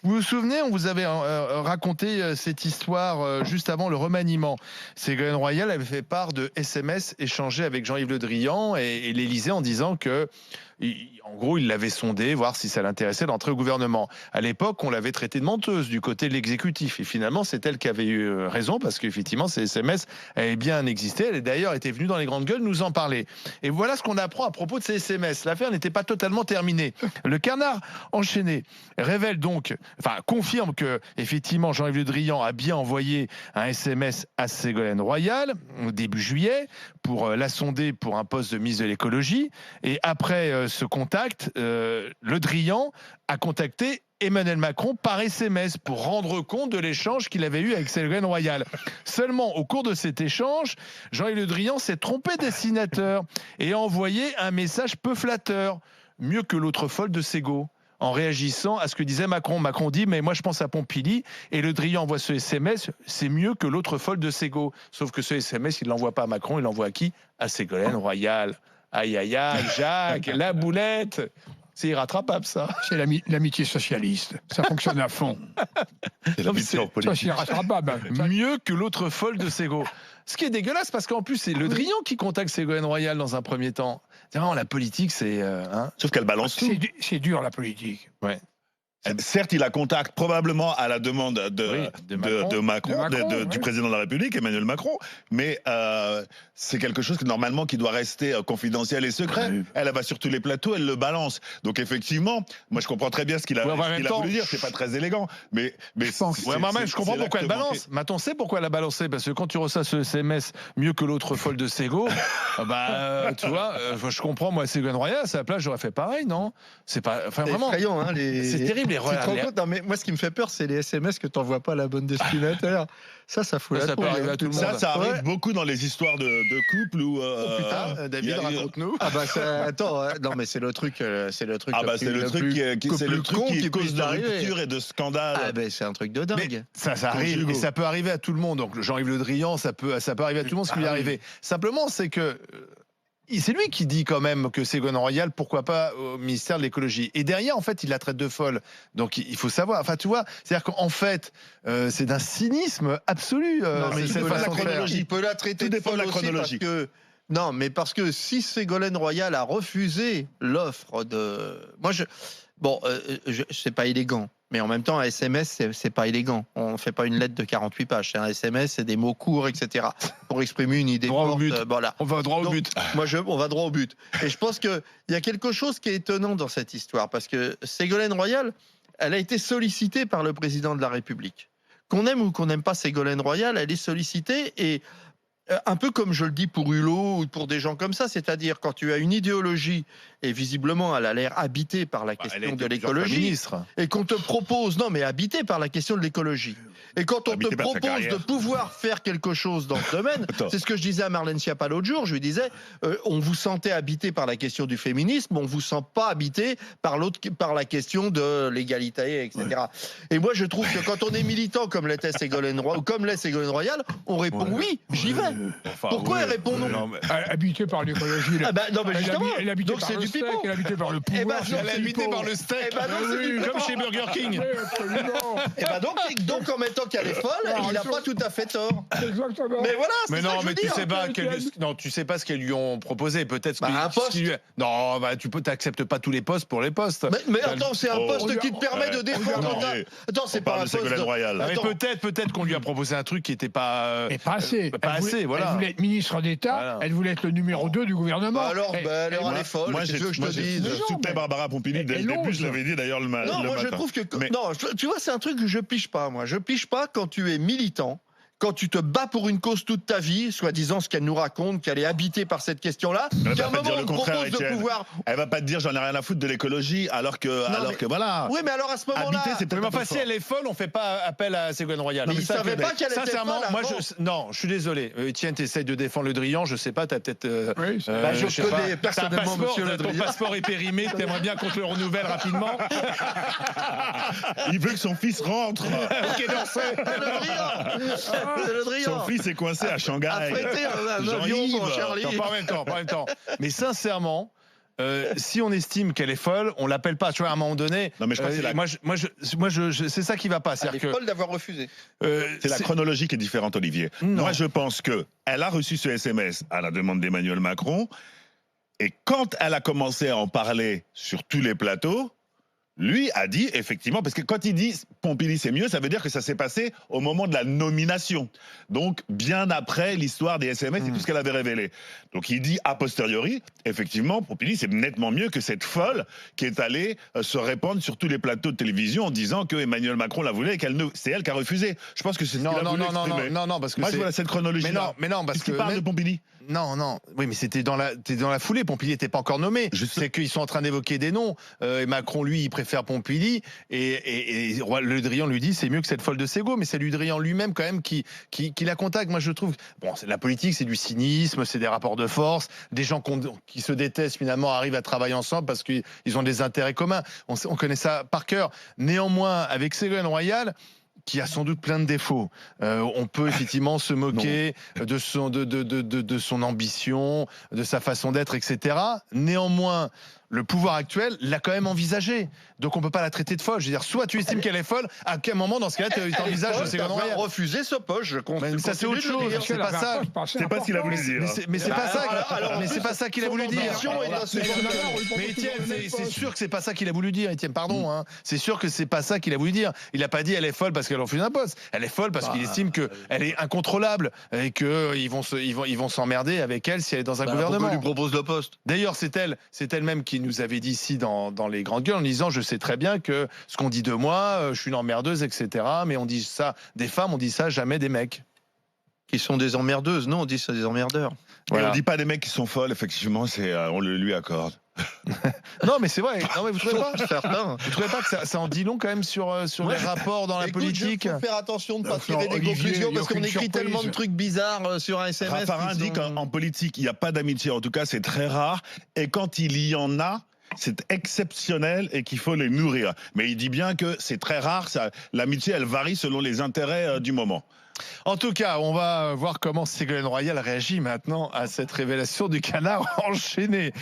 Vous vous souvenez, on vous avait raconté cette histoire juste avant le remaniement. Ségolène Royal avait fait part de SMS échangés avec Jean-Yves Le Drian et l'Élysée en disant que, en gros, il l'avait sondé, voir si ça l'intéressait d'entrer au gouvernement. À l'époque, on l'avait traitée de menteuse du côté de l'exécutif. Et finalement, c'est elle qui avait eu raison parce qu'effectivement, ces SMS avaient bien existé. Elle, d'ailleurs, était venue dans les grandes gueules nous en parler. Et voilà ce qu'on apprend à propos de ces SMS. L'affaire n'était pas totalement terminée. Le canard enchaîné révèle donc, confirme que, effectivement, Jean-Yves Le Drian a bien envoyé un SMS à Ségolène Royal début juillet pour la sonder pour un poste de ministre de l'écologie. Et après ce contact, Le Drian a contacté Emmanuel Macron par SMS pour rendre compte de l'échange qu'il avait eu avec Ségolène Royal. Seulement, au cours de cet échange, Jean-Yves Le Drian s'est trompé de destinataire et a envoyé un message peu flatteur, mieux que l'autre folle de Ségo, en réagissant à ce que disait Macron. Macron dit « mais moi je pense à Pompili » et Le Drian envoie ce SMS « c'est mieux que l'autre folle de Ségo ». Sauf que ce SMS, il ne l'envoie pas à Macron, il l'envoie à qui? À Ségolène Royal. Aïe aïe aïe, Jacques, la boulette. C'est irrattrapable, ça. C'est l'amitié socialiste. Ça fonctionne à fond. C'est l'amitié en politique. Ça, c'est irrattrapable. Mieux que l'autre folle de Ségo. Ce qui est dégueulasse, parce qu'en plus, c'est Le Drian qui contacte Ségolène Royal dans un premier temps. C'est vraiment la politique, c'est... Sauf qu'elle balance tout. C'est dur, la politique. Ouais. Certes, il la contacte probablement à la demande de Macron, du président de la République, Emmanuel Macron, mais c'est quelque chose normalement qui doit rester confidentiel et secret. Oui. Elle va sur tous les plateaux, elle le balance. Donc effectivement, moi je comprends très bien ce qu'il a voulu dire. C'est pas très élégant, mais je comprends pourquoi elle balance. Maintenant, on sait pourquoi elle a balancé, parce que quand tu reçois ce SMS mieux que l'autre folle de Ségo, tu vois, je comprends. Moi, Ségolène Royal, à sa place, j'aurais fait pareil, non? C'est pas, enfin vraiment. Effrayant, hein, c'est terrible. Non, mais moi, ce qui me fait peur, c'est les SMS que t'envoies pas à la bonne destinataire. Ça fout la ça peut arriver à tout le monde. Ça arrive beaucoup dans les histoires de couple où. Oh putain, David, raconte-nous. Ah bah attends, non mais c'est le truc. C'est le truc qui cause de rupture et de scandale. Ah bah c'est un truc de dingue. Mais ça arrive, et ça peut arriver à tout le monde. Donc Jean-Yves Le Drian, ça peut arriver à tout le monde ce qui lui est arrivé. Simplement, c'est que. C'est lui qui dit quand même que Ségolène Royal, pourquoi pas au ministère de l'écologie. Et derrière, en fait, il la traite de folle. Donc, il faut savoir. Enfin, tu vois, c'est-à-dire qu'en fait, c'est d'un cynisme absolu. Non, mais il peut la traiter de folle aussi parce que... Non, mais parce que si Ségolène Royal a refusé l'offre de... c'est pas élégant. Mais en même temps, un SMS, c'est pas élégant. On ne fait pas une lettre de 48 pages. C'est un SMS, c'est des mots courts, etc. Pour exprimer une idée forte. Voilà. On va droit au but. On va droit au but. Et je pense qu'il y a quelque chose qui est étonnant dans cette histoire. Parce que Ségolène Royal, elle a été sollicitée par le président de la République. Qu'on aime ou qu'on n'aime pas Ségolène Royal, elle est sollicitée et... un peu comme je le dis pour Hulot ou pour des gens comme ça, c'est-à-dire quand tu as une idéologie et visiblement elle a l'air habitée par la question de l'écologie et qu'on te propose, non mais habitée par la question de l'écologie, et quand on te propose de pouvoir faire quelque chose dans ce domaine, c'est ce que je disais à Marlène Schiappa l'autre jour, je lui disais on vous sentait habité par la question du féminisme, on vous sent pas habité par la question de l'égalité, etc. Ouais. Et moi je trouve que quand on est militant comme l'était Ségolène Royal, ou comme l'est Ségolène Royal, on répond oui, j'y vais. Pourquoi elle répond non? Habitée par l'écologie. Non, mais justement, elle est habitée par le steak, elle est habitée par le pouvoir. Elle est habitée par le steak, comme chez Burger King. Et donc en même temps qu'elle est folle, il n'a pas tout à fait tort. Exactement. Mais voilà, mais non, mais tu sais pas tu sais pas ce qu'elles lui ont proposé. Peut-être un poste. Non, t'acceptes pas tous les postes pour les postes. Mais attends, c'est un poste qui te permet de défendre. Attends, c'est pas un poste de Royal. Peut-être qu'on lui a proposé un truc qui était pas. Et pas assez. Voilà. Elle voulait être ministre d'État, elle voulait être le numéro 2 du gouvernement. Alors, elle est folle. Moi, je soutenais Barbara Pompili dès le début, je l'avais dit d'ailleurs le matin. Non, moi je trouve que... Non, tu vois, c'est un truc que je pige pas, moi. Je pige pas quand tu es militant, quand tu te bats pour une cause toute ta vie, soi-disant ce qu'elle nous raconte, qu'elle est habitée par cette question-là, qu'à un moment on propose de pouvoir... Elle va pas te dire j'en ai rien à foutre de l'écologie, alors que voilà. Oui, mais alors à ce moment-là... Habiter, c'est peut-être si elle est folle, on fait pas appel à Ségolène Royal. Mais il savait pas qu'elle était folle. Moi, je suis désolé. Etienne, t'essayes de défendre Le Drian, je sais pas, t'as peut-être... je connais personnellement monsieur Le Drian. Ton passeport est périmé, t'aimerais bien qu'on te le renouvelle rapidement. Il veut que son fils rentre. Ok, non, c'est Le Drian. Son fils est coincé à Shanghai. Affrété un avion pour Charlie. Pas en même temps. Mais sincèrement, si on estime qu'elle est folle, on l'appelle pas. Tu vois, à un moment donné. Non, mais je crois que c'est ça qui va pas. Elle est folle d'avoir refusé. C'est la chronologie qui est différente, Olivier. Non. Moi, je pense que elle a reçu ce SMS à la demande d'Emmanuel Macron, et quand elle a commencé à en parler sur tous les plateaux, lui a dit, effectivement, parce que quand il dit Pompili c'est mieux, ça veut dire que ça s'est passé au moment de la nomination. Donc, bien après l'histoire des SMS et tout ce qu'elle avait révélé. Donc, il dit a posteriori, effectivement, Pompili c'est nettement mieux que cette folle qui est allée se répandre sur tous les plateaux de télévision en disant que Emmanuel Macron la voulait et c'est elle qui a refusé. Je pense que c'est ce qu'il a voulu exprimer. Non, parce que moi, je vois cette chronologie. Mais non, parce que. parle de Pompili. Non. Oui, mais c'était dans la foulée. Pompili n'était pas encore nommé. C'est qu'ils sont en train d'évoquer des noms. Et Macron, lui, il préfère Pompili. Et Le Drian lui dit c'est mieux que cette folle de Ségo. Mais c'est Le Drian lui-même, quand même, qui la contacte. Moi, je trouve. Bon, la politique, c'est du cynisme, c'est des rapports de force. Des gens qui se détestent, finalement, arrivent à travailler ensemble parce qu'ils ont des intérêts communs. On connaît ça par cœur. Néanmoins, avec Ségolène Royal, qui a sans doute plein de défauts. On peut effectivement se moquer de son ambition, de sa façon d'être, etc. Néanmoins, le pouvoir actuel l'a quand même envisagé. Donc on peut pas la traiter de folle. Je veux dire, soit tu estimes qu'elle est folle, à quel moment dans ce cas-là tu envisages de Ségolène Royal ? Refuser ce poste, je mais ça c'est autre chose. C'est pas ça. C'est pas ce qu'il a voulu dire. Mais c'est pas ça. Mais c'est pas ça qu'il a voulu dire. Mais Étienne, c'est sûr que c'est pas ça qu'il a voulu dire. Étienne, pardon. Hein. C'est sûr que c'est pas ça qu'il a voulu dire. Il a pas dit elle est folle parce qu'elle refuse un poste. Elle est folle parce qu'il estime que elle est incontrôlable et que ils vont s'emmerder avec elle si elle est dans un gouvernement. Pourquoi lui propose le poste ? D'ailleurs, c'est elle-même qui nous avait dit ici dans les grandes gueules en disant je sais très bien que ce qu'on dit de moi, je suis une emmerdeuse, etc. Mais on dit ça des femmes, on dit ça jamais des mecs. Qui sont des emmerdeuses, non, on dit ça des emmerdeurs. Voilà. Et on dit pas des mecs qui sont folles, effectivement, on le lui accorde. Non mais c'est vrai. Non mais vous trouvez pas Vous trouvez pas que ça en dit long quand même sur les rapports dans la politique ? Il faut faire attention de ne pas tirer des conclusions parce qu'on écrit tellement de trucs bizarres sur un SMS. Raffarin dit qu'en politique il n'y a pas d'amitié, en tout cas c'est très rare, et quand il y en a, c'est exceptionnel et qu'il faut les nourrir. Mais il dit bien que c'est très rare, l'amitié elle varie selon les intérêts du moment. En tout cas, on va voir comment Ségolène Royal réagit maintenant à cette révélation du canard enchaîné.